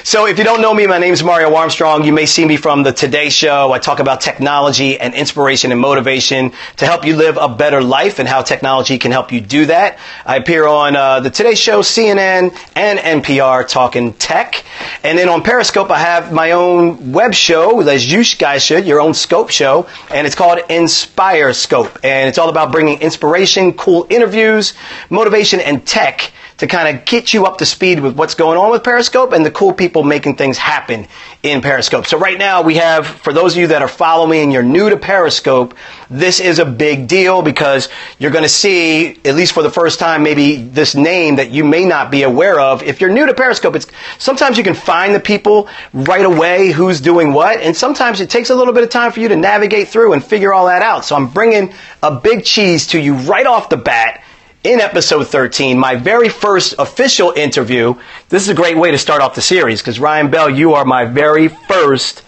So if you don't know me, my name is Mario Armstrong. You may see me from the Today Show. I talk about technology and inspiration and motivation to help you live a better life and how technology can help you do that. I appear on the Today Show, CNN, and NPR talking tech. And then on Periscope, I have my own web show, as you guys should, your own Scope show, and it's called Inspire Scope. And it's all about bringing inspiration, cool interviews, motivation, and tech to kind of get you up to speed with what's going on with Periscope and the cool people making things happen in Periscope. So right now we have, for those of you that are following me and you're new to Periscope, this is a big deal because you're going to see, at least for the first time, maybe this name that you may not be aware of. If you're new to Periscope, sometimes you can find the people right away who's doing what, and sometimes it takes a little bit of time for you to navigate through and figure all that out. So I'm bringing a big cheese to you right off the bat. In episode 13, my very first official interview. This is a great way to start off the series because Ryan Bell, you are my very first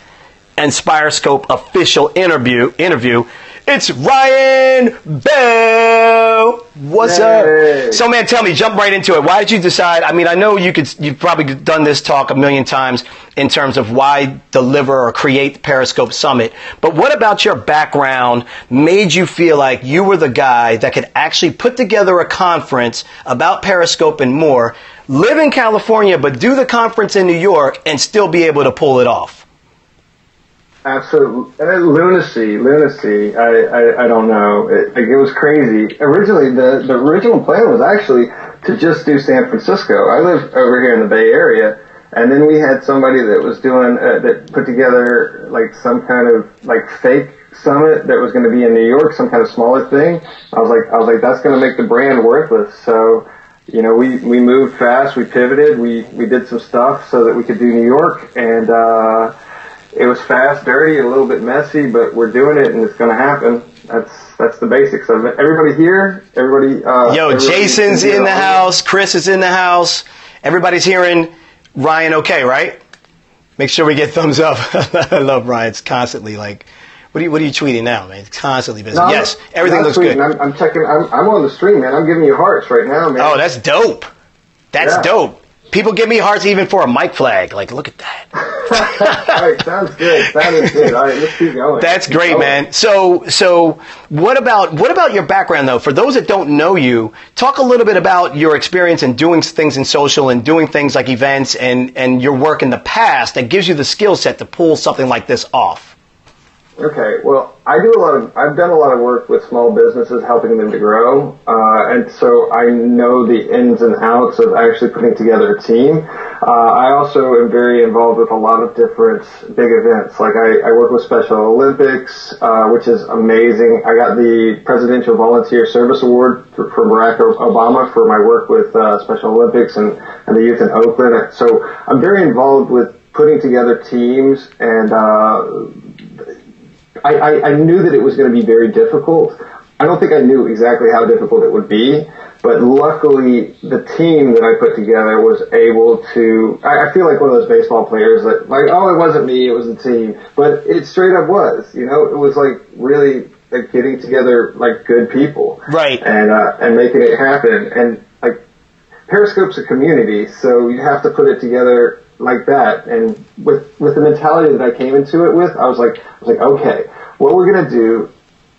InspireScope official interview. It's Ryan Bell. What's up? So man, tell me, jump right into it. Why did you decide? I mean, I know you've probably done this talk a million times in terms of why deliver or create Periscope Summit. But what about your background made you feel like you were the guy that could actually put together a conference about Periscope and more, live in California, but do the conference in New York and still be able to pull it off? Absolute lunacy. I don't know. It was crazy. Originally, the original plan was actually to just do San Francisco. I live over here in the Bay Area, and then we had somebody that was doing that put together like some kind of like fake summit that was going to be in New York, some kind of smaller thing. I was like, that's going to make the brand worthless. So, you know, we moved fast. We pivoted. We did some stuff so that we could do New York, and it was fast, dirty, a little bit messy, but we're doing it, and it's going to happen. That's the basics of it. Everybody here, Jason's in the house. Chris is in the house. Everybody's hearing Ryan okay, right? Make sure we get thumbs up. I love Ryan's constantly like, what are you tweeting now, man? It's constantly busy. No, yes, everything looks good. I'm checking. I'm on the stream, man. I'm giving you hearts right now, man. Oh, that's dope. That's dope. People give me hearts even for a mic flag. Like, look at that. All right, sounds good. That is good. All right, let's keep going. That's great, man. So what about your background, though? For those that don't know you, talk a little bit about your experience in doing things in social and doing things like events and your work in the past that gives you the skill set to pull something like this off. Okay, well, I've done a lot of work with small businesses, helping them to grow, and so I know the ins and outs of actually putting together a team. I also am very involved with a lot of different big events. Like I work with Special Olympics, which is amazing. I got the Presidential Volunteer Service Award for Barack Obama for my work with Special Olympics and the youth in Oakland. So I'm very involved with putting together teams, and I knew that it was going to be very difficult. I don't think I knew exactly how difficult it would be, but luckily the team that I put together was able to, I feel like one of those baseball players that like, oh, it wasn't me, it was the team, but it straight up was, you know, it was like really like getting together like good people. Right. And making it happen. And like Periscope's a community, so you have to put it together like that. And with the mentality that I came into it with, I was like, okay, what we're going to do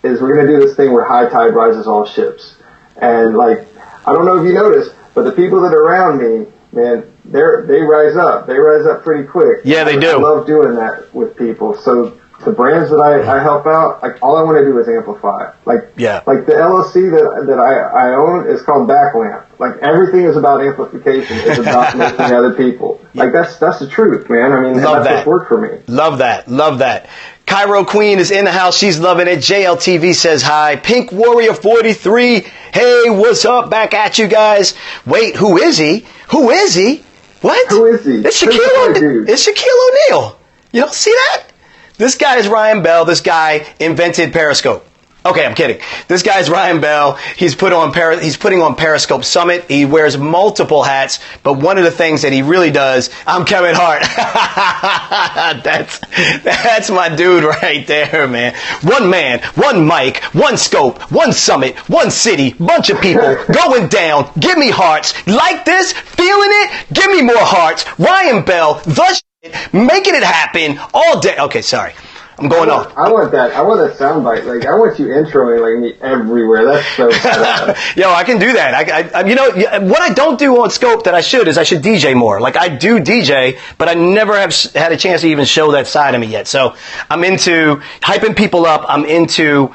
is we're going to do this thing where high tide rises all ships. And like, I don't know if you noticed, but the people that are around me, man, they rise up. They rise up pretty quick. Yeah, they do. I love doing that with people. So the brands that I help out, like all I want to do is amplify. Like the LLC that I own is called Backlamp. Like everything is about amplification. It's about making other people. Like that's the truth, man. I mean, that's what's worked for me. Love that. Cairo Queen is in the house. She's loving it. JLTV says hi. Pink Warrior 43. Hey, what's up? Back at you guys. Wait, who is he? What? Who is he? It's Shaquille O'Neal. You don't see that? This guy is Ryan Bell. This guy invented Periscope. Okay, I'm kidding. This guy's Ryan Bell. He's putting on Periscope Summit. He wears multiple hats, but one of the things that he really does, I'm Kevin Hart. That's my dude right there, man. One man, one mic, one scope, one summit, one city, bunch of people going down. Give me hearts. Like this? Feeling it? Give me more hearts. Ryan Bell, the shit, making it happen all day. Okay, sorry. I'm going off. I want that. I want that soundbite. Like, I want you introing like me everywhere. That's so badass. Yo, I can do that. I you know, what I don't do on Scope that I should DJ more. Like, I do DJ, but I never have had a chance to even show that side of me yet. So I'm into hyping people up. I'm into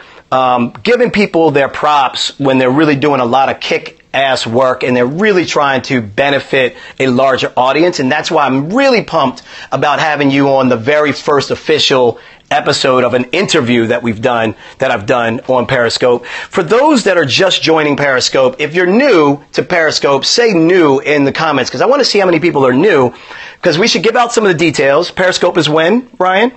giving people their props when they're really doing a lot of kick-ass work and they're really trying to benefit a larger audience. And that's why I'm really pumped about having you on the very first official episode of an interview that I've done on Periscope. For those that are just joining Periscope, if you're new to Periscope, say new in the comments, because I want to see how many people are new, because we should give out some of the details. Periscope is when, Ryan?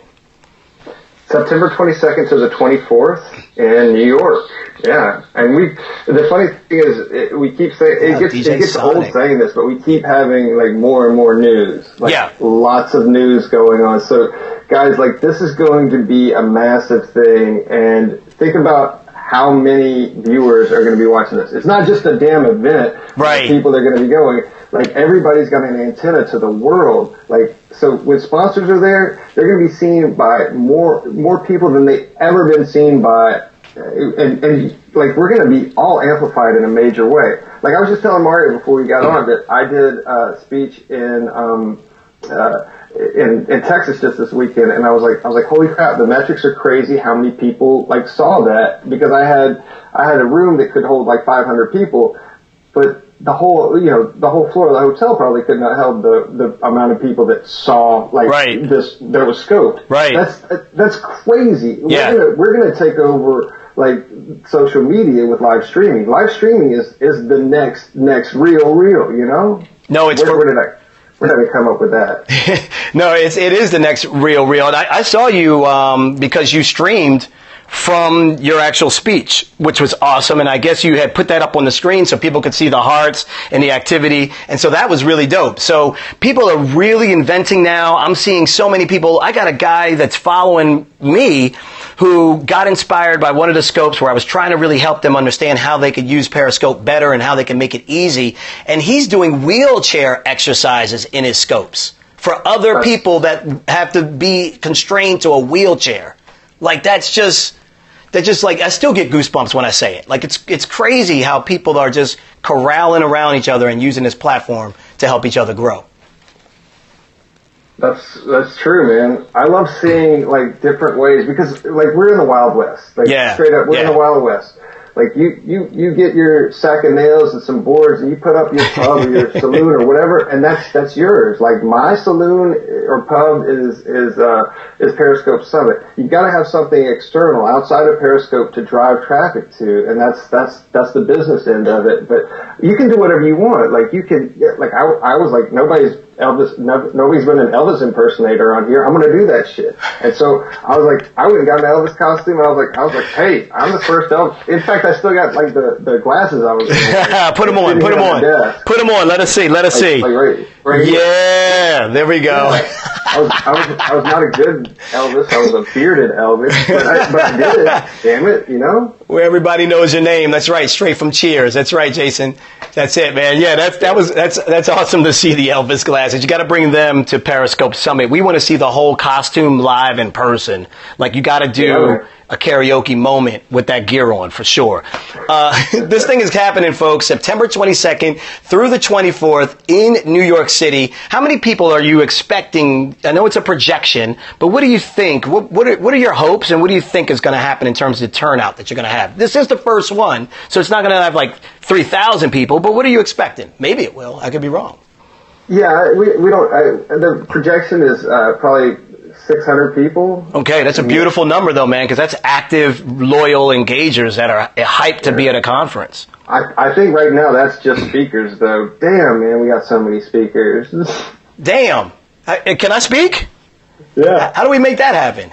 September 22nd to the 24th in New York. Yeah. And the funny thing is, we keep saying, it gets old saying this, but we keep having like more and more news. Like, lots of news going on. So guys, like, this is going to be a massive thing, and think about how many viewers are going to be watching this. It's not just a damn event. Right. People are going to be going. Like, everybody's got an antenna to the world. Like, so when sponsors are there, they're going to be seen by more people than they ever been seen by. And like, we're going to be all amplified in a major way. Like, I was just telling Mario before we got on that I did a speech in Texas just this weekend, and I was like, holy crap, the metrics are crazy. How many people like saw that? Because I had a room that could hold like 500 people, but the whole floor of the hotel probably could not hold the amount of people that saw this that was scoped. Right. That's crazy. Yeah. We're gonna take over like social media with live streaming. Live streaming is the next real, you know? No, it's where did I come up with that? No, it is the next real. And I saw you because you streamed from your actual speech, which was awesome. And I guess you had put that up on the screen so people could see the hearts and the activity. And so that was really dope. So people are really inventing now. I'm seeing so many people. I got a guy that's following me who got inspired by one of the scopes where I was trying to really help them understand how they could use Periscope better and how they can make it easy. And he's doing wheelchair exercises in his scopes for other people that have to be constrained to a wheelchair. Like, that's just like, I still get goosebumps when I say it. Like, it's crazy how people are just corralling around each other and using this platform to help each other grow. That's true, man. I love seeing like different ways, because like, we're in the Wild West. Like, straight up, we're in the Wild West. Like, you get your sack of nails and some boards, and you put up your pub or your saloon or whatever, and that's yours. Like, my saloon or pub is Periscope Summit. You got to have something external outside of Periscope to drive traffic to, and that's the business end of it. But you can do whatever you want. Like, you can, like, I was like, nobody's been an Elvis impersonator on here. I'm going to do that shit. And so I was like, I went and got an Elvis costume. I was like, hey, I'm the first Elvis. In fact, I still got like the glasses I was wearing. Put them on. Let us see. Like right yeah, here. There we go. Yeah, I was not a good Elvis. I was a bearded Elvis, but I did it. Damn it, you know. Where everybody knows your name. That's right. Straight from Cheers. That's right, Jason. That's it, man. Yeah, that's awesome to see the Elvis glasses. You got to bring them to Periscope Summit. We want to see the whole costume live in person. Like, you got to do a karaoke moment with that gear on for sure. This thing is happening, folks, September 22nd through the 24th in New York City. How many people are you expecting? I know it's a projection, but what do you think? What are your hopes, and what do you think is going to happen in terms of the turnout that you're going to have? This is the first one, so it's not going to have like 3,000 people, but what are you expecting? Maybe it will. I could be wrong. Yeah, we don't. The projection is probably 600 people. Okay, that's a beautiful number, though, man, because that's active, loyal engagers that are hyped to be at a conference. I think right now that's just speakers, though. Damn, man, we got so many speakers. Damn. Can I speak? Yeah. How do we make that happen?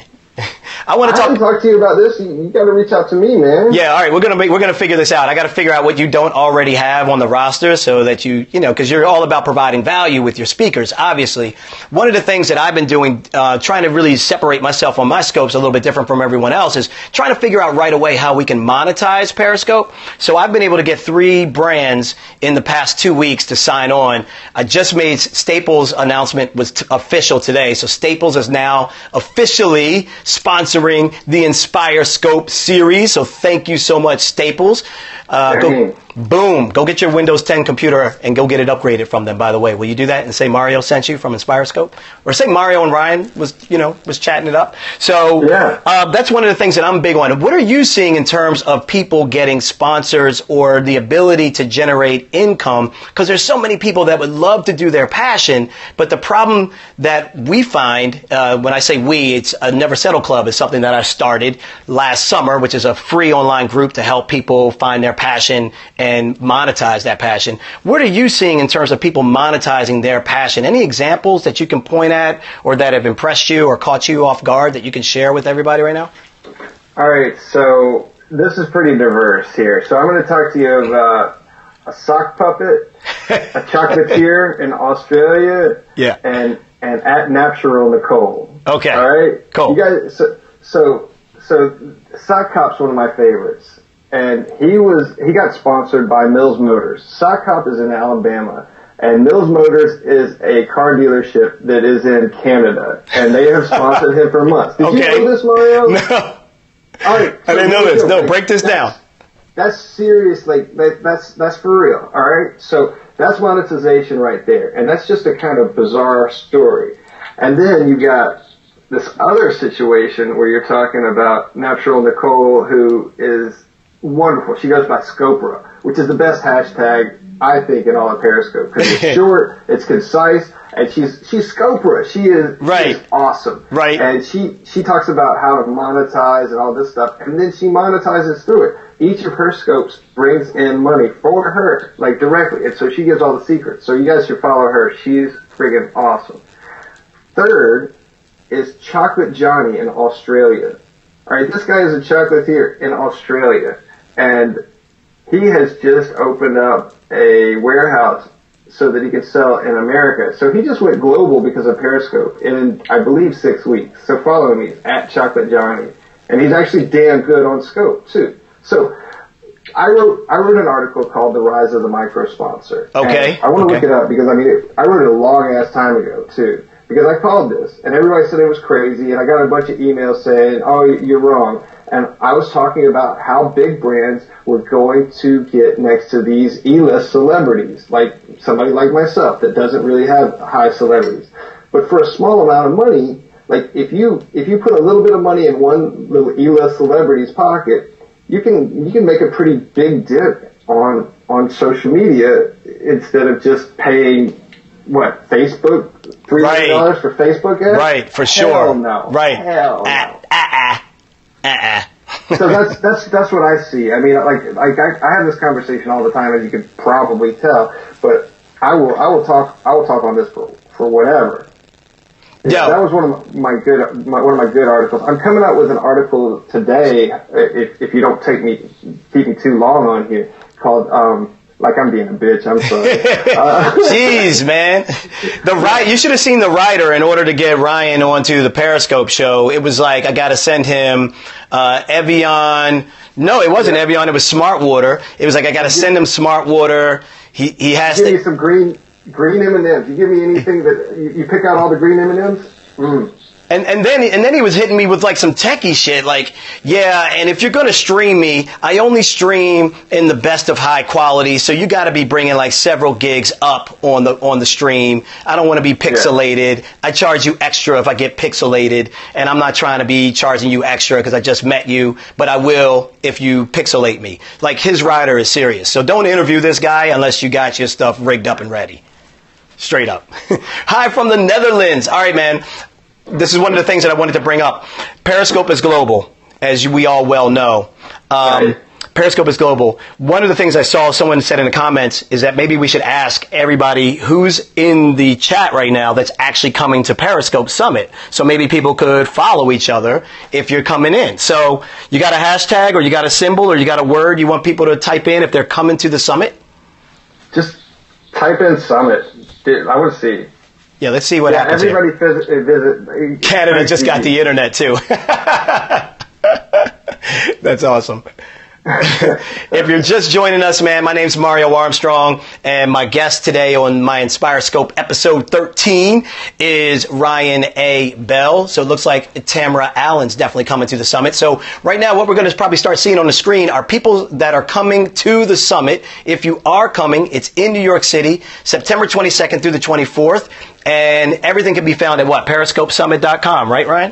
I want to haven't talked to you about this. You got to reach out to me, man. Yeah, all right. We're gonna figure this out. I got to figure out what you don't already have on the roster, so that because you're all about providing value with your speakers. Obviously, one of the things that I've been doing, trying to really separate myself on my scopes a little bit different from everyone else, is trying to figure out right away how we can monetize Periscope. So I've been able to get 3 brands in the past 2 weeks to sign on. I just made Staples' announcement was official today. So Staples is now officially sponsoring the Inspire Scope series. So thank you so much, Staples. Go get your Windows 10 computer and go get it upgraded from them, by the way. Will you do that and say Mario sent you from Inspire Scope? Or say Mario and Ryan was chatting it up. So that's one of the things that I'm big on. What are you seeing in terms of people getting sponsors or the ability to generate income? Because there's so many people that would love to do their passion, but the problem that we find, when I say we, it's a Never Settle Club is something that I started last summer, which is a free online group to help people find their passion and monetize that passion. What are you seeing in terms of people monetizing their passion? Any examples that you can point at or that have impressed you or caught you off guard that you can share with everybody right now? All right, so this is pretty diverse here. So I'm going to talk to you about a sock puppet, a chocolatier in Australia, and at Natural Nicole. Okay. All right. Cool. You guys. So Sock Cop's one of my favorites. And he got sponsored by Mills Motors. Sock Cop is in Alabama, and Mills Motors is a car dealership that is in Canada, and they have sponsored him for months. Did you know this, Mario? No. All right, I didn't know this. No, break this down. That's serious. That's for real. All right. So that's monetization right there, and that's just a kind of bizarre story. And then you got this other situation where you're talking about Natural Nicole, who is wonderful. She goes by Scopra, which is the best hashtag, I think, in all of Periscope, because it's short, it's concise, and she's Scopra. She is awesome. Right. And she talks about how to monetize and all this stuff, and then she monetizes through it. Each of her scopes brings in money for her, like directly, and so she gives all the secrets. So you guys should follow her. She's friggin' awesome. Third is Chocolate Johnny in Australia. All right, this guy is a chocolatier in Australia. And he has just opened up a warehouse so that he can sell in America. So he just went global because of Periscope in, I believe, 6 weeks. So follow me at Chocolate Johnny. And he's actually damn good on Scope, too. So I wrote an article called The Rise of the Micro Sponsor. Okay. And I want to look it up because, I wrote it a long-ass time ago, too. Because I called this, and everybody said it was crazy, and I got a bunch of emails saying, oh, you're wrong. And I was talking about how big brands were going to get next to these E-list celebrities, like somebody like myself that doesn't really have high celebrities. But for a small amount of money, like if you put a little bit of money in one little E-list celebrity's pocket, you can make a pretty big dip on social media instead of just paying Facebook $300 for Facebook ads? Right, for sure. Hell no. Right. Hell no. So that's what I see. I mean, I have this conversation all the time, as you can probably tell. But I will talk on this for whatever. Yeah, that was one of my good articles. I'm coming out with an article today, if you don't keep me too long on here, called like I'm being a bitch. I'm sorry. Jeez, man. You should have seen the writer in order to get Ryan onto the Periscope show. It was like I got to send him Evian. No, it wasn't Evian. It was Smart Water. It was like I got to send him Smart Water. He has to give you some green M&Ms. You give me anything that you pick out all the green M&Ms. And then he was hitting me with like some techie shit, like, yeah, and if you're going to stream me, I only stream in the best of high quality, so you got to be bringing like several gigs up on the stream. I don't want to be pixelated. Yeah. I charge you extra if I get pixelated, and I'm not trying to be charging you extra because I just met you, but I will if you pixelate me. Like, his rider is serious. So don't interview this guy unless you got your stuff rigged up and ready. Straight up. Hi from the Netherlands. All right, man. This is one of the things that I wanted to bring up. Periscope is global, as we all well know. Periscope is global. One of the things I saw someone said in the comments is that maybe we should ask everybody who's in the chat right now that's actually coming to Periscope Summit. So maybe people could follow each other if you're coming in. So you got a hashtag or you got a symbol or you got a word you want people to type in if they're coming to the summit? Just type in Summit. Dude, I want to see. Yeah, let's see what happens here. Everybody visit. Canada just got the internet too. That's awesome. If you're just joining us, man, my name's Mario Armstrong, and my guest today on my Inspire Scope episode 13 is Ryan A. Bell. So it looks like Tamara Allen's definitely coming to the summit. So right now, what we're going to probably start seeing on the screen are people that are coming to the summit. If you are coming, it's in New York City, September 22nd through the 24th, and everything can be found at what? PeriscopeSummit.com, right, Ryan?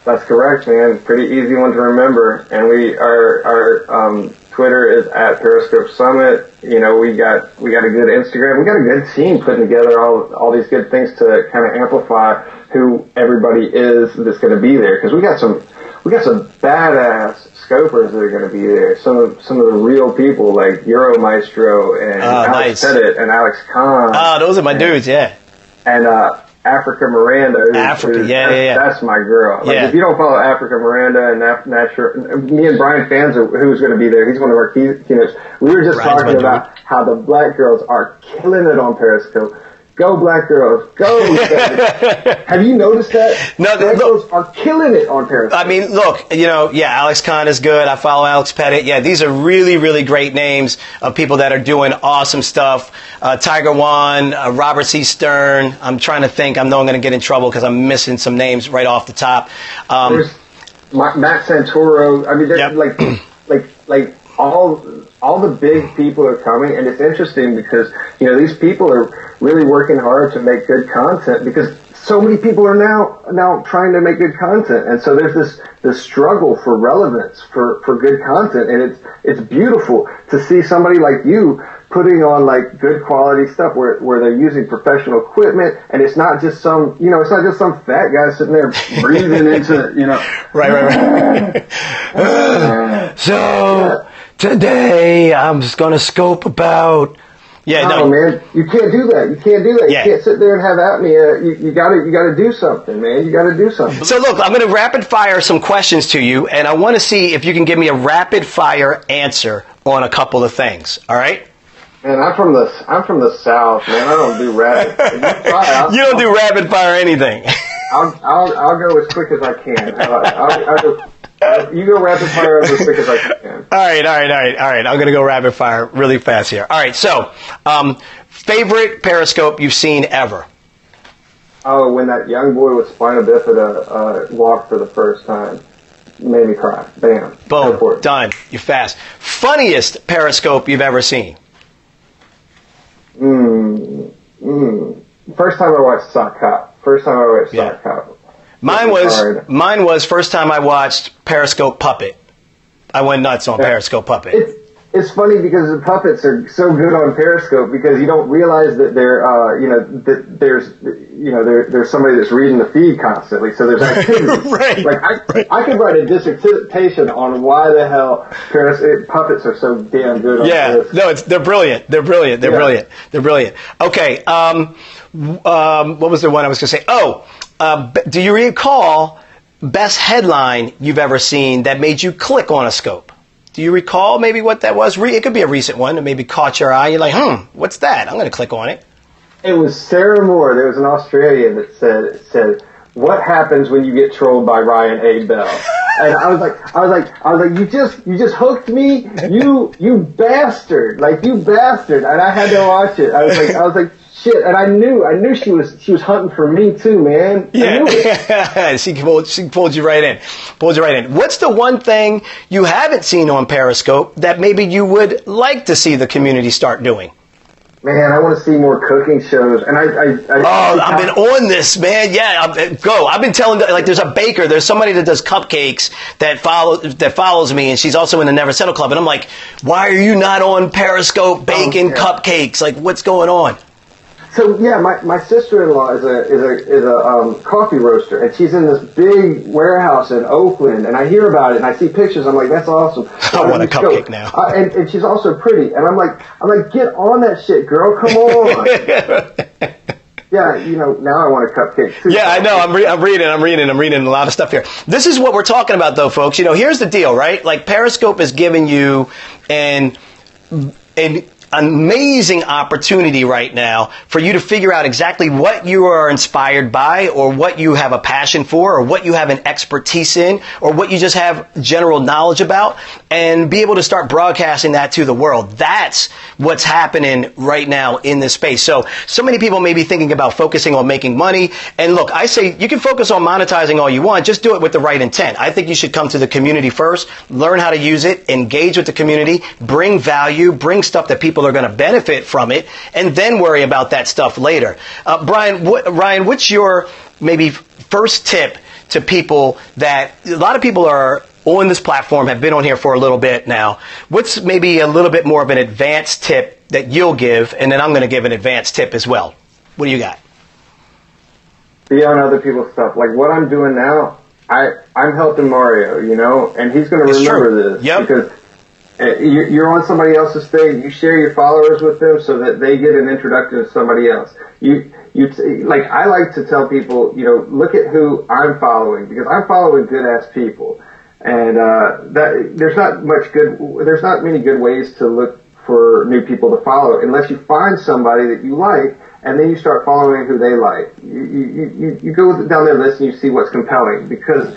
That's correct, man. Pretty easy one to remember. And our Twitter is at Periscope Summit. You know, we got a good Instagram. We got a good team putting together all these good things to kind of amplify who everybody is that's going to be there. Because we got some badass scopers that are going to be there. Some of the real people like Euro Maestro and Alex Pettit and Alex Kahn. Oh, those are my dudes, yeah. And Africa Miranda. That's my girl. Like, if you don't follow Africa Miranda and me and Brian Fanzer, who's going to be there, he's one of our keynotes. We were just talking about how the black girls are killing it on Periscope. Go black girls, go! Have you noticed that? No, black girls are killing it on Periscope. I mean, look, Alex Kahn is good. I follow Alex Pettit. Yeah, these are really, really great names of people that are doing awesome stuff. Tiger Wan, Robert C. Stern. I'm trying to think. I know I'm going to get in trouble because I'm missing some names right off the top. There's Matt Santoro. I mean, there's like all the big people are coming, and it's interesting because these people are really working hard to make good content because so many people are now trying to make good content, and so there's this struggle for relevance for good content, and it's beautiful to see somebody like you putting on like good quality stuff where they're using professional equipment, and it's not just some fat guy sitting there breathing into right. So today I'm just gonna scope about. Yeah, no, man, you can't do that. You can't do that. Yeah. You can't sit there and have apnea. You gotta do something, man. You gotta do something. So look, I'm gonna rapid fire some questions to you, and I want to see if you can give me a rapid fire answer on a couple of things. All right? Man, I'm from the South, man. I don't do rapid. You don't do rapid fire anything. I'll go as quick as I can. You go rapid fire as quick as I can. All right. I'm going to go rapid fire really fast here. All right, so favorite Periscope you've seen ever? Oh, when that young boy with spina bifida walked for the first time. Made me cry. Bam. Boom. Done. You're fast. Funniest Periscope you've ever seen? First time I watched Sock Cop. Sock Cop. Mine was first time I watched Periscope Puppet. I went nuts on Periscope Puppet. It's funny because the puppets are so good on Periscope because you don't realize that there's somebody that's reading the feed constantly. So there's activity. Right. I could write a dissertation on why the hell puppets are so damn good on Periscope. No, they're brilliant. They're brilliant. Okay. What was the one I was going to say? Do you recall best headline you've ever seen that made you click on a scope? Do you recall maybe what that was? It could be a recent one that maybe caught your eye. You're like, what's that? I'm going to click on it. It was Sarah Moore. There was an Australian that said, what happens when you get trolled by Ryan A. Bell? And I was like, you just hooked me, you bastard, you bastard. And I had to watch it. I was like, shit. And I knew she was hunting for me too, man. Yeah. I knew it. she pulled you right in. What's the one thing you haven't seen on Periscope that maybe you would like to see the community start doing? Man, I want to see more cooking shows, and I've been on this, man. Yeah, go. I've been telling, there's a baker, there's somebody that does cupcakes that follows me, and she's also in the Never Settle Club, and I'm like, why are you not on Periscope baking cupcakes? Like, what's going on? So yeah, my sister-in-law is a coffee roaster, and she's in this big warehouse in Oakland. And I hear about it, and I see pictures. I'm like, that's awesome. I want a cupcake now. And she's also pretty, and I'm like, get on that shit, girl. Come on. Yeah, now I want a cupcake too. Yeah, I know. I'm reading a lot of stuff here. This is what we're talking about, though, folks. Here's the deal, right? Like, Periscope is giving you an amazing opportunity right now for you to figure out exactly what you are inspired by, or what you have a passion for, or what you have an expertise in, or what you just have general knowledge about, and be able to start broadcasting that to the world. That's what's happening right now in this space. So many people may be thinking about focusing on making money. And look, I say you can focus on monetizing all you want. Just do it with the right intent. I think you should come to the community first, learn how to use it, engage with the community, bring value, bring stuff that people are going to benefit from it, and then worry about that stuff later. Ryan, what's your maybe first tip to people that a lot of people are on this platform, have been on here for a little bit now? What's maybe a little bit more of an advanced tip that you'll give, and then I'm going to give an advanced tip as well. What do you got? Be on other people's stuff. Like what I'm doing now, I'm helping Mario, and he's going to remember this. Yep. Because you're on somebody else's thing. You share your followers with them so that they get an introduction to somebody else. Like I like to tell people, look at who I'm following, because I'm following good ass people, and there's not many good ways to look for new people to follow unless you find somebody that you like, and then you start following who they like. You go down their list and you see what's compelling, because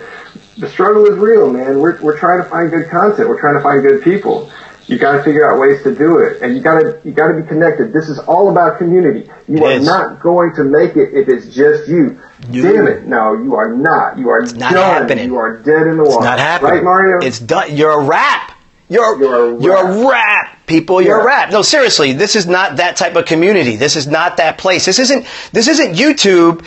the struggle is real, man. We're trying to find good content. We're trying to find good people. You got to figure out ways to do it, and you got to be connected. This is all about community. You are not going to make it if it's just you. Damn it! No, you are not. You are done. Happening. You are dead in the water. It's not happening. Right, Mario? It's done. You're a rap. You're a rap, people. You're a rap. No, seriously, this is not that type of community. This is not that place. This isn't YouTube,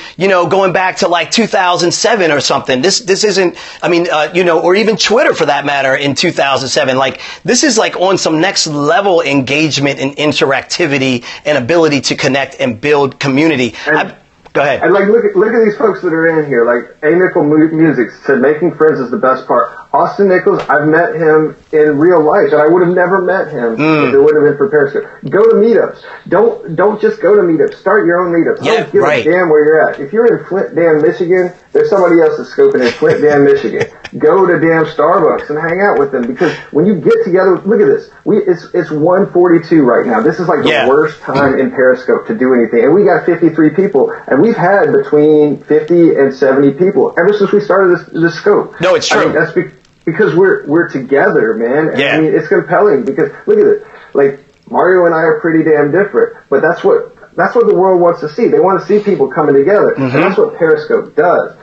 going back to like 2007 or something. This isn't, or even Twitter for that matter in 2007. Like, this is like on some next level engagement and interactivity and ability to connect and build community. Go ahead. And look at these folks that are in here. Like A. Nickel Music said, making friends is the best part. Austin Nichols, I've met him in real life, and I would have never met him if it would have been for Periscope. Go to meetups. Don't just go to meetups. Start your own meetups. Yeah, don't give a damn where you're at. If you're in Flint Dam, Michigan, there's somebody else that's scoping in Flint Dam, Michigan. Go to damn Starbucks and hang out with them, because when you get together, look at this. It's 1:42 right now. This is like the worst time in Periscope to do anything, and we got 53 people, and we've had between 50 and 70 people ever since we started this scope. No, it's true. I mean, that's because we're together, man. And I mean, it's compelling because look at it. Like Mario and I are pretty damn different, but that's what the world wants to see. They want to see people coming together, and that's what Periscope does.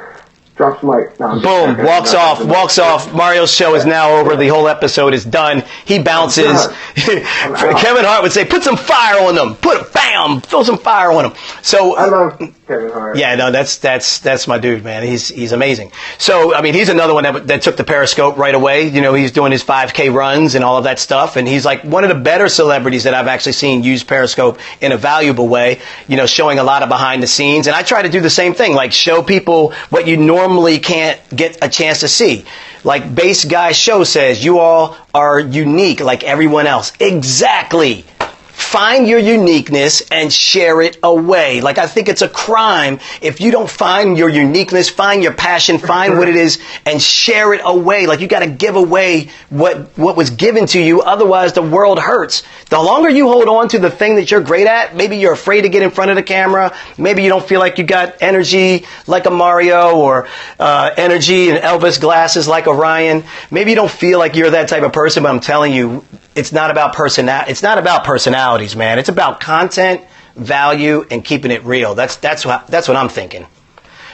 Drops mic. No, boom. Walks off. Mario's show is now over. The whole episode is done. He bounces. Kevin Hart would say, put some fire on them. Bam! Throw some fire on them. So I love Kevin Hart. Yeah, no, that's my dude, man. He's amazing. So, I mean, he's another one that took the Periscope right away. He's doing his 5K runs and all of that stuff. And he's like one of the better celebrities that I've actually seen use Periscope in a valuable way, showing a lot of behind the scenes. And I try to do the same thing, like show people what you normally can't get a chance to see. Like Base Guy Show says, you all are unique like everyone else. Exactly. Find your uniqueness and share it away. Like, I think it's a crime if you don't find your uniqueness, find your passion, find what it is, and share it away. Like, you got to give away what was given to you. Otherwise, the world hurts. The longer you hold on to the thing that you're great at, maybe you're afraid to get in front of the camera. Maybe you don't feel like you got energy like a Mario, or energy and Elvis glasses like a Ryan. Maybe you don't feel like you're that type of person, but I'm telling you, it's not about personalities, man. It's about content, value, and keeping it real. That's what I'm thinking.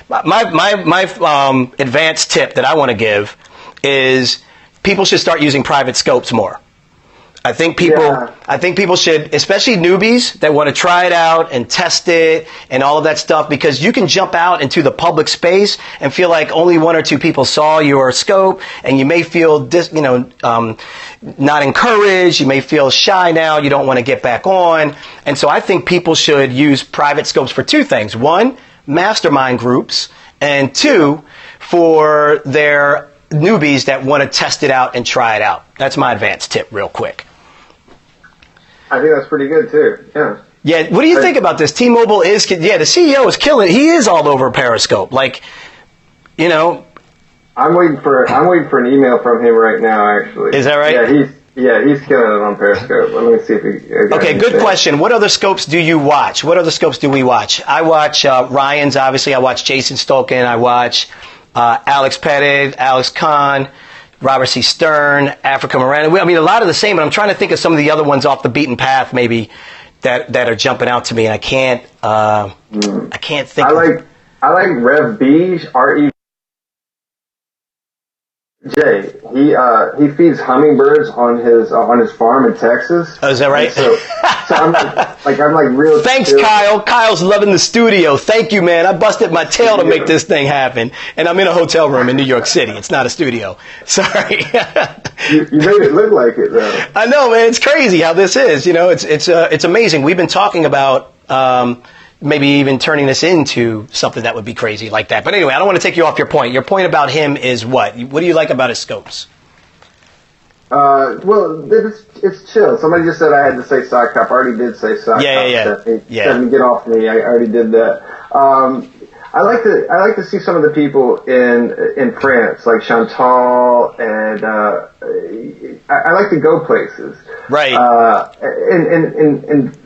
My advanced tip that I want to give is people should start using private scopes more. I think people should, especially newbies that want to try it out and test it and all of that stuff, because you can jump out into the public space and feel like only one or two people saw your scope, and you may feel not encouraged. You may feel shy now. You don't want to get back on. And so I think people should use private scopes for two things. One, mastermind groups, and two, for their newbies that want to test it out and try it out. That's my advanced tip real quick. I think that's pretty good too. Yeah. Yeah. What do you think about this? T-Mobile the CEO is killing it. He is all over Periscope. I'm waiting for an email from him right now, actually. Is that right? He's killing it on Periscope. Let me see if he... Okay, good question. What other scopes do you watch? What other scopes do we watch? I watch Ryan's, obviously. I watch Jason Stolken. I watch Alex Pettit, Alex Kahn, Robert C. Stern, Africa Miranda. I mean, a lot of the same, but I'm trying to think of some of the other ones off the beaten path, maybe, that are jumping out to me, and I can't think. I like Rev B, R-E. Jay, he feeds hummingbirds on his farm in Texas. Oh, is that right? So I'm like real. Thanks, chill. Kyle. Kyle's loving the studio. Thank you, man. I busted my tail to make this thing happen, and I'm in a hotel room in New York City. It's not a studio. Sorry. you made it look like it, though. I know, man. It's crazy how this is. It's amazing. We've been talking about maybe even turning this into something that would be crazy like that. But anyway, I don't want to take you off your point. Your point about him is what? What do you like about his scopes? Well, it's chill. Somebody just said I had to say sock cop. I already did say sock cop. Stephanie, get off me. I already did that. I like to see some of the people in France, like Chantal, and I like to go places. Right. And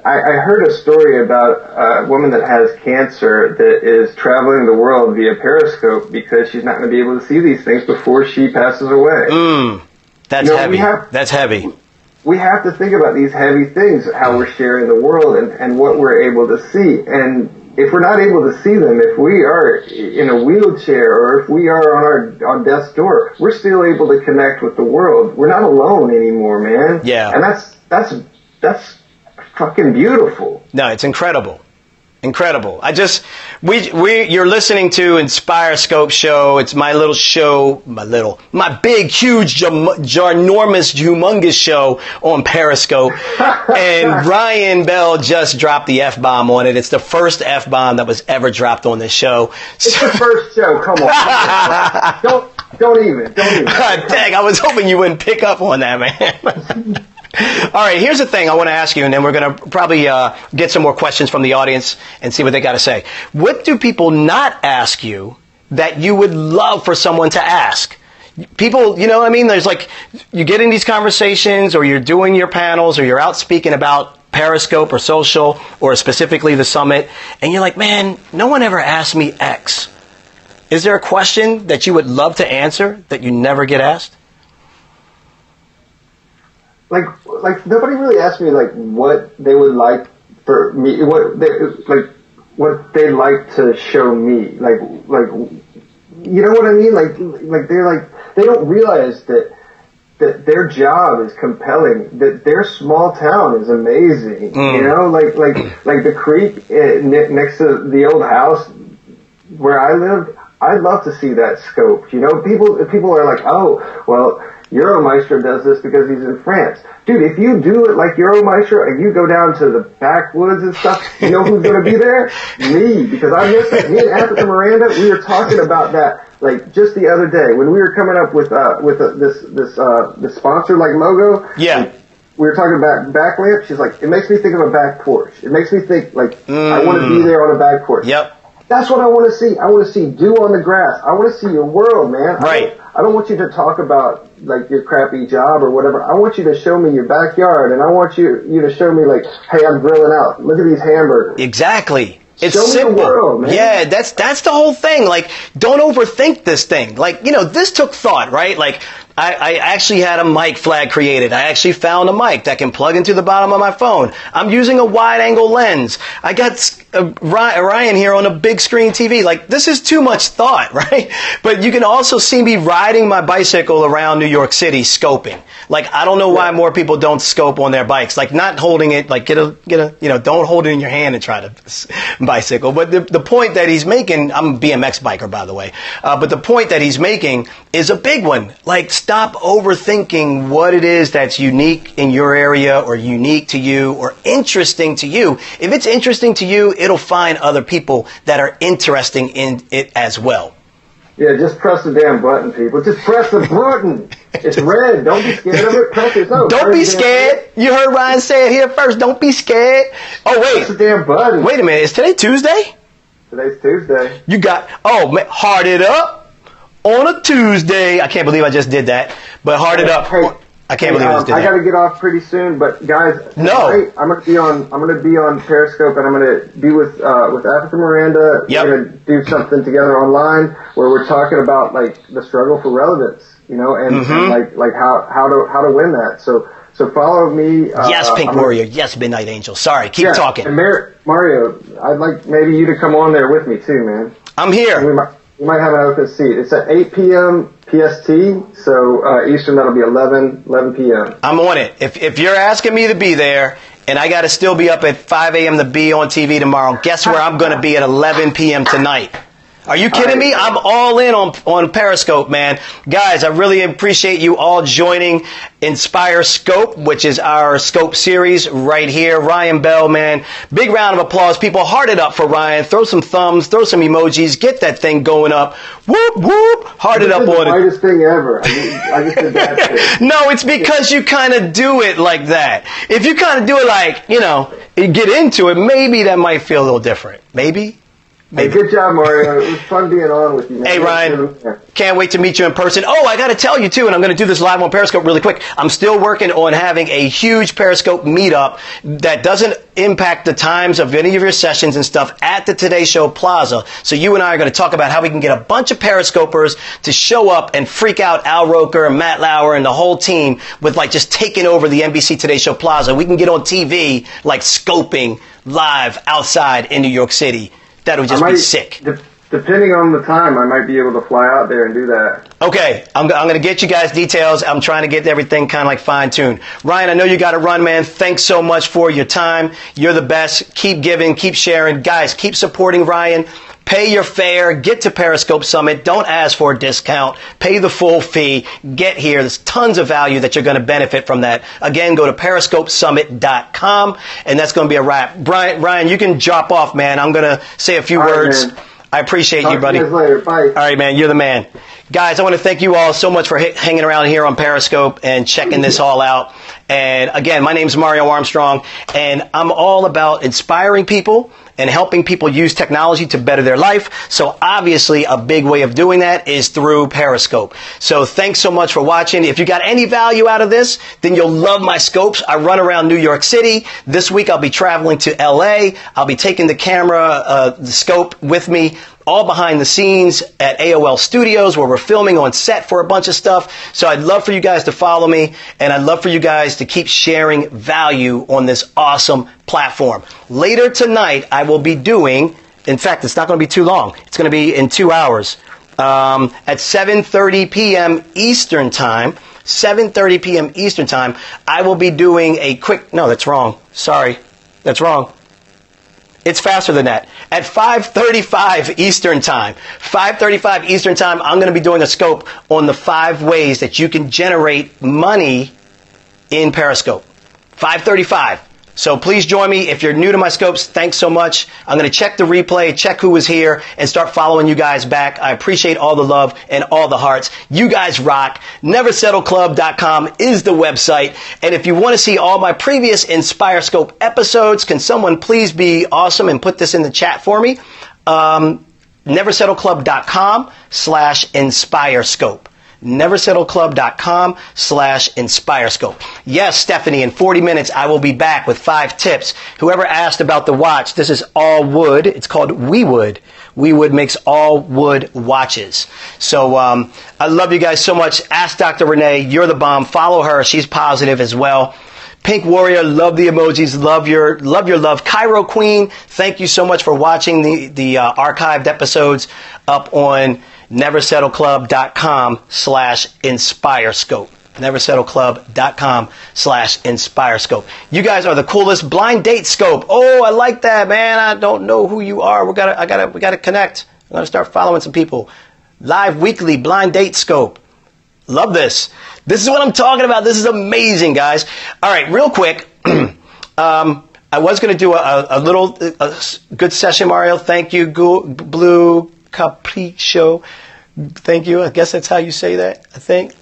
I heard a story about a woman that has cancer that is traveling the world via Periscope because she's not going to be able to see these things before she passes away. That's heavy. That's heavy. We have to think about these heavy things, how we're sharing the world and what we're able to see. And if we're not able to see them, if we are in a wheelchair or if we are on death's door, we're still able to connect with the world. We're not alone anymore, man. Yeah. And that's fucking beautiful. No, it's incredible. Incredible. You're listening to Inspire Scope Show. It's my little show, my big, huge, ginormous, humongous show on Periscope. And Ryan Bell just dropped the F-bomb on it. It's the first F-bomb that was ever dropped on this show. It's the first show. Come on. Don't even. Dang, I was hoping you wouldn't pick up on that, man. All right, here's the thing I want to ask you, and then we're going to probably get some more questions from the audience and see what they got to say. What do people not ask you that you would love for someone to ask? People, you know what I mean? There's you get in these conversations, or you're doing your panels, or you're out speaking about Periscope or social, or specifically the summit, and you're like, man, no one ever asked me X. Is there a question that you would love to answer that you never get asked? Like nobody really asked me what they would like for me, what they like to show me, you know what I mean? They don't realize that their job is compelling, that their small town is amazing. You know, like the creek next to the old house where I lived. I'd love to see that scope. You know, people are like, oh, well, Euromaestro does this because he's in France. Dude, if you do it like Euromaestro and you go down to the backwoods and stuff, you know who's going to be there? Me, because I miss it. Me and Africa Miranda, we were talking about that just the other day when we were coming up with this sponsor logo. Yeah. We were talking about back lamp. She's like, it makes me think of a back porch. It makes me think I want to be there on a back porch. Yep. That's what I want to see. I want to see dew on the grass. I want to see your world, man. Right. I don't want you to talk about your crappy job or whatever. I want you to show me your backyard, and I want you to show me hey, I'm grilling out. Look at these hamburgers. Exactly. It's show simple. Me the world, man. Yeah, that's the whole thing. Don't overthink this thing. This took thought, right? I actually had a mic flag created. I actually found a mic that can plug into the bottom of my phone. I'm using a wide angle lens. I got Ryan here on a big screen TV. Like, this is too much thought, right? But you can also see me riding my bicycle around New York City scoping. Like, I don't know why more people don't scope on their bikes. Like, not holding it, like, get a, don't hold it in your hand and try to bicycle. But the point that he's making, I'm a BMX biker, by the way. But the point that he's making is a big one. Like, stop overthinking what it is that's unique in your area or unique to you or interesting to you. If it's interesting to you, it'll find other people that are interesting in it as well. Yeah, just press the damn button, people. Just press the button. It's red. Don't be scared of it. Press it. No, don't be scared. You heard Ryan say it here first. Don't be scared. Oh, wait. Press the damn button. Wait a minute. Is today Tuesday? Today's Tuesday. You got, heart it up on a Tuesday. I can't believe I just did that. But heart it up. Hey, I can't believe I just did that. I got to get off pretty soon, but guys, tonight, I'm going to be on Periscope, and I'm going to be with Africa Miranda. Yep. We're going to do something together online where we're talking about like the struggle for relevance, and like how to win that. So follow me. Yes, Pink Warrior. Yes, Midnight Angel. Sorry, keep talking. And Mario, I'd like maybe you to come on there with me too, man. I'm here. We might have an open seat. It's at 8 p.m. PST, so Eastern, that'll be 11 p.m. I'm on it. If you're asking me to be there, and I got to still be up at 5 a.m. to be on TV tomorrow, guess where I'm going to be at 11 p.m. tonight? Are you kidding me? I'm all in on Periscope, man. Guys, I really appreciate you all joining Inspire Scope, which is our Scope series right here. Ryan Bell, man. Big round of applause. People, heart it up for Ryan. Throw some thumbs, throw some emojis, get that thing going up. Whoop, whoop. Heart it up on it. This is the whitest thing ever. I just did that thing. No, it's because you kind of do it like that. If you kind of do it like, you get into it, maybe that might feel a little different. Maybe. Hey, good job, Mario. It was fun being on with you, man. Hey, Ryan, can't wait to meet you in person. Oh, I got to tell you, too, and I'm going to do this live on Periscope really quick. I'm still working on having a huge Periscope meetup that doesn't impact the times of any of your sessions and stuff at the Today Show Plaza. So you and I are going to talk about how we can get a bunch of Periscopers to show up and freak out Al Roker and Matt Lauer and the whole team with, like, just taking over the NBC Today Show Plaza. We can get on TV, like, scoping live outside in New York City. That would just be sick. Depending on the time, I might be able to fly out there and do that. Okay, I'm going to get you guys details. I'm trying to get everything kind of like fine-tuned. Ryan, I know you got to run, man. Thanks so much for your time. You're the best. Keep giving, keep sharing. Guys, keep supporting Ryan. Pay your fare. Get to Periscope Summit. Don't ask for a discount. Pay the full fee. Get here. There's tons of value that you're going to benefit from that. Again, go to periscopesummit.com, and that's going to be a wrap. Ryan, you can drop off, man. I'm going to say a few words. Man. I appreciate Talk you, buddy. To you guys later. Bye. All right, man. You're the man. Guys, I want to thank you all so much for hanging around here on Periscope and checking this all out. And again, my name is Mario Armstrong, and I'm all about inspiring people and helping people use technology to better their life. So obviously, a big way of doing that is through Periscope. So thanks so much for watching. If you got any value out of this, then you'll love my scopes. I run around New York City. This week, I'll be traveling to LA. I'll be taking the camera, the scope with me, all behind the scenes at AOL Studios, where we're filming on set for a bunch of stuff. So I'd love for you guys to follow me, and I'd love for you guys to keep sharing value on this awesome platform. Later tonight, I will be doing, in fact, it's not going to be too long. It's going to be in 2 hours. At 7:30 p.m. Eastern Time, 7:30 p.m. Eastern Time, I will be doing a quick, no, that's wrong. Sorry, that's wrong. It's faster than that. At 5:35 Eastern Time, 5:35 Eastern Time, I'm going to be doing a scope on the 5 ways that you can generate money in Periscope. 5:35. So please join me. If you're new to my scopes, thanks so much. I'm going to check the replay, check who was here, and start following you guys back. I appreciate all the love and all the hearts. You guys rock. NeverSettleClub.com is the website. And if you want to see all my previous Inspire Scope episodes, can someone please be awesome and put this in the chat for me? NeverSettleClub.com/InspireScope. NeverSettleClub.com/InspireScope. Yes, Stephanie, in 40 minutes, I will be back with 5 tips. Whoever asked about the watch, this is all wood. It's called WeWood. We Wood makes all wood watches. So I love you guys so much. Ask Dr. Renee. You're the bomb. Follow her. She's positive as well. Pink Warrior, love the emojis, love your love. Cairo Queen, thank you so much for watching the archived episodes up on neversettleclub.com/inspirescope. neversettleclub.com/inspirescope. You guys are the coolest. Blind date scope. Oh, I like that, man. I don't know who you are. We gotta connect. I'm gonna start following some people. Live weekly blind date scope. Love this. This is what I'm talking about. This is amazing, guys. All right, real quick. I was going to do a good session, Mario. Thank you, Blue Capriccio. Thank you. I guess that's how you say that. I think.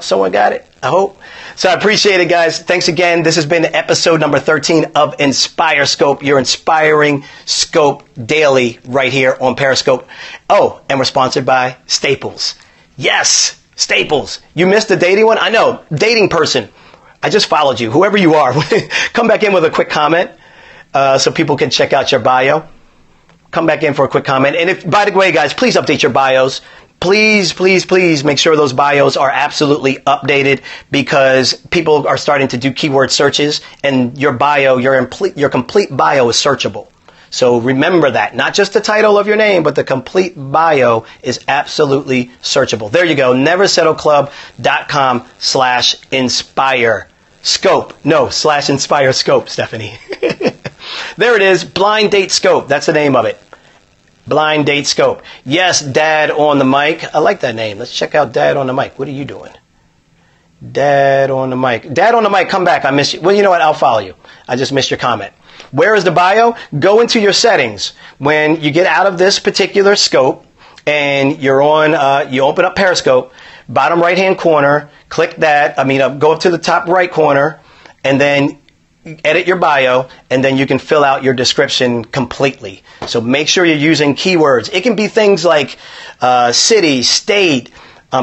Someone got it. I hope. So I appreciate it, guys. Thanks again. This has been episode number 13 of Inspire Scope, your inspiring scope daily right here on Periscope. Oh, and we're sponsored by Staples. Yes. Staples. You missed the dating one? I know. Dating person. I just followed you. Whoever you are. Come back in with a quick comment so people can check out your bio. Come back in for a quick comment. And if, by the way, guys, please update your bios. Please, please, please make sure those bios are absolutely updated because people are starting to do keyword searches and your bio, your complete bio is searchable. So remember that. Not just the title of your name, but the complete bio is absolutely searchable. There you go. neversettleclub.com/inspire scope. No, /inspire scope, Stephanie. There it is. Blind date scope. That's the name of it. Blind date scope. Yes, Dad on the mic. I like that name. Let's check out Dad on the mic. What are you doing? Dad on the mic. Dad on the mic, come back. I missed you. Well, you know what? I'll follow you. I just missed your comment. Where is the bio? Go into your settings. When you get out of this particular scope and you're on, you open up Periscope, bottom right-hand corner, click that. Go up to the top right corner and then edit your bio, and then you can fill out your description completely. So make sure you're using keywords. It can be things like city, state,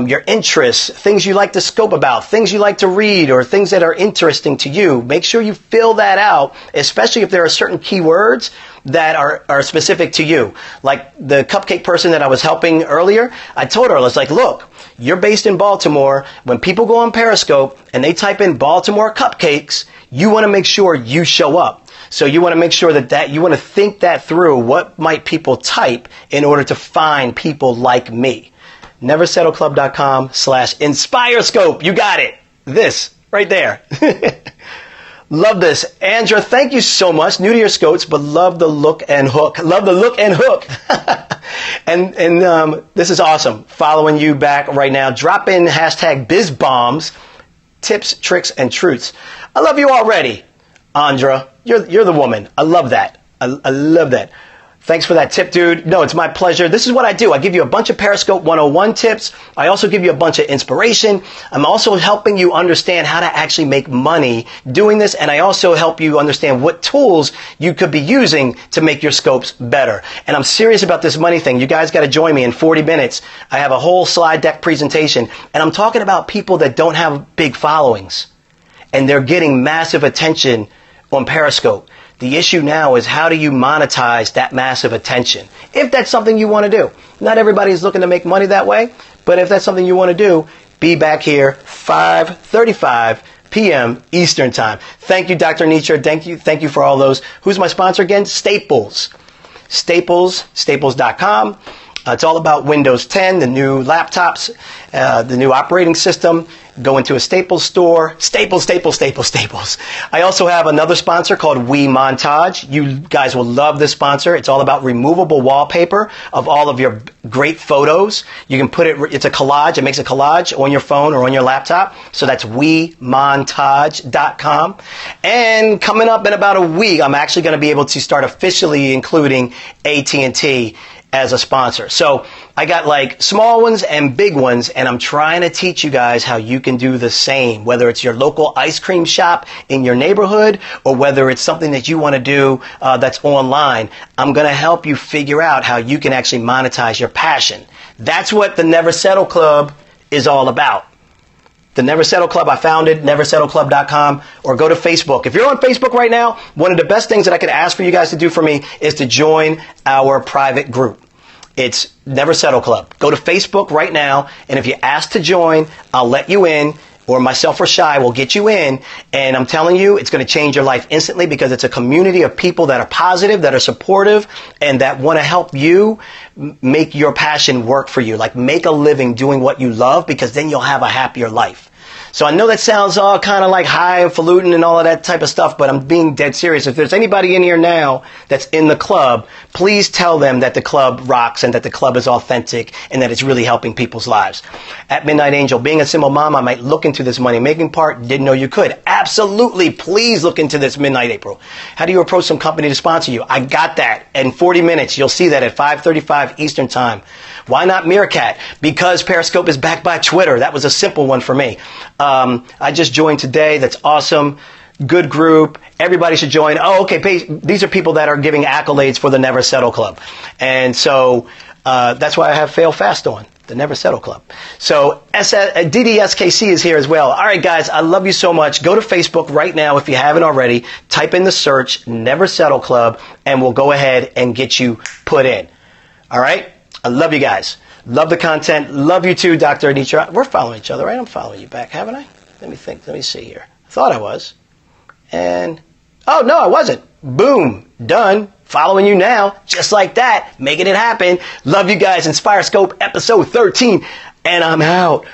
your interests, things you like to scope about, things you like to read, or things that are interesting to you. Make sure you fill that out, especially if there are certain keywords that are specific to you. Like the cupcake person that I was helping earlier, I told her, I was like, look, you're based in Baltimore. When people go on Periscope and they type in Baltimore cupcakes, you want to make sure you show up. So you want to make sure that you want to think that through. What might people type in order to find people like me? neversettleclub.com/inspirescope. You got it. This right there. Love this. Andra, thank you so much. New to your scopes, but love the look and hook. Love the look and hook. and this is awesome. Following you back right now. Drop in #BizBombs, tips, tricks, and truths. I love you already, Andra. You're the woman. I love that. I love that. Thanks for that tip, dude. No, it's my pleasure. This is what I do. I give you a bunch of Periscope 101 tips. I also give you a bunch of inspiration. I'm also helping you understand how to actually make money doing this. And I also help you understand what tools you could be using to make your scopes better. And I'm serious about this money thing. You guys got to join me in 40 minutes. I have a whole slide deck presentation. And I'm talking about people that don't have big followings. And they're getting massive attention on Periscope. The issue now is how do you monetize that massive attention? If that's something you want to do. Not everybody's looking to make money that way, but if that's something you want to do, be back here 5:35 p.m. Eastern Time. Thank you, Dr. Nietzsche. Thank you for all those. Who's my sponsor again? Staples. Staples.com. It's all about Windows 10, the new laptops, the new operating system. Go into a Staples store. Staples. I also have another sponsor called WeMontage. You guys will love this sponsor. It's all about removable wallpaper of all of your great photos. You can put it's a collage. It makes a collage on your phone or on your laptop. So that's WeMontage.com. And coming up in about a week, I'm actually going to be able to start officially including AT&T as a sponsor. So I got like small ones and big ones, and I'm trying to teach you guys how you can do the same, whether it's your local ice cream shop in your neighborhood or whether it's something that you want to do that's online. I'm going to help you figure out how you can actually monetize your passion. That's what the Never Settle Club is all about. The Never Settle Club, I founded, neversettleclub.com, or go to Facebook. If you're on Facebook right now, one of the best things that I could ask for you guys to do for me is to join our private group. It's Never Settle Club. Go to Facebook right now, and if you ask to join, I'll let you in, or myself or Shai will get you in, and I'm telling you, it's going to change your life instantly because it's a community of people that are positive, that are supportive, and that want to help you make your passion work for you. Like, make a living doing what you love, because then you'll have a happier life. So I know that sounds all kind of like highfalutin and all of that type of stuff, but I'm being dead serious. If there's anybody in here now that's in the club, please tell them that the club rocks and that the club is authentic and that it's really helping people's lives. At Midnight Angel, being a single mom, I might look into this money-making part. Didn't know you could. Absolutely, please look into this Midnight April. How do you approach some company to sponsor you? I got that. In 40 minutes, you'll see that at 5:35 Eastern Time. Why not Meerkat? Because Periscope is backed by Twitter. That was a simple one for me. I just joined today. That's awesome. Good group. Everybody should join. Oh, okay. These are people that are giving accolades for the Never Settle Club. And so that's why I have Fail Fast on, the Never Settle Club. So DDSKC is here as well. All right, guys, I love you so much. Go to Facebook right now if you haven't already. Type in the search Never Settle Club, and we'll go ahead and get you put in. All right? I love you guys. Love the content. Love you too, Dr. Anitra. We're following each other, right? I'm following you back, haven't I? Let me think. Let me see here. I thought I was. And, oh, no, I wasn't. Boom. Done. Following you now. Just like that. Making it happen. Love you guys. Inspire Scope episode 13. And I'm out.